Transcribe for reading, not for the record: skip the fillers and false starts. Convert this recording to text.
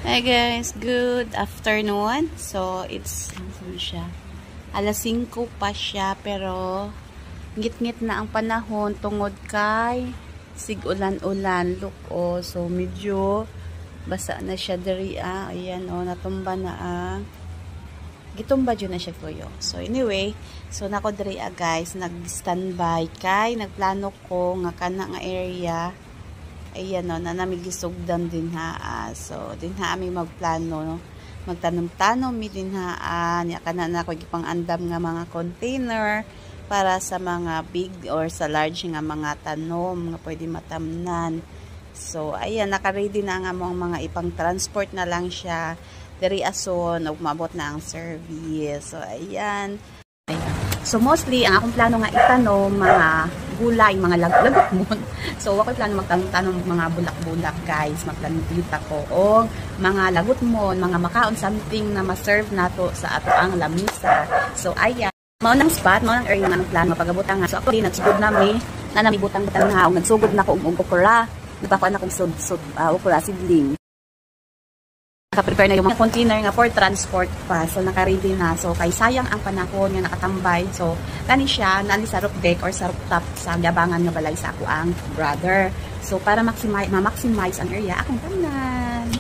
Hi guys, good afternoon. So, it's, ano siya? Alas 5 pa siya, pero ngit-ngit na ang panahon tungod kay sig-ulan-ulan. Look, oh, so medyo basa na siya diri, ayan, oh, natumba na, gitumba dyan na siya tuyo. So, anyway, so nako diri, guys, nag-standby kay, nagplano ko nga kana nga area. Ayan, no, na namigisugdan din ha. So, din ha ami magplano, no? Magtanom-tanom mi din ha. Nya kana na ko gipang andam nga mga container para sa mga big or sa large nga mga tanom nga pwede matamnan. So, ayan, naka-ready na nga mga ipang transport na lang siya. Diri ason ug maabot na ang service. So, ayan. So, mostly, ang akong plano nga itanom, mga gulay, mga lagot mo. So, ako plano magtanong mga bulak-bulak, guys. Magplanita ko. O, mga lagot mo, mga makaon, something na ma-serve nato sa ato ang lamisa. So, ayan. Maunang spot, maunang area nga ng plano, pag-abutan nga. So, ako din, nagsugod nami, na namibutang-butang na, o nagsugod na ko ukura. Nagpakuan na kong ukura, sidling. Naka-prepare na yung mga container nga for transport pa. So, naka-ready na. So, kay sayang ang panahon nga nakatambay. So, tani siya, nani sa roof deck or sa rooftop sa gabangan nga balay sa ako ang brother. So, para ma-maximize ang area, akong tanan.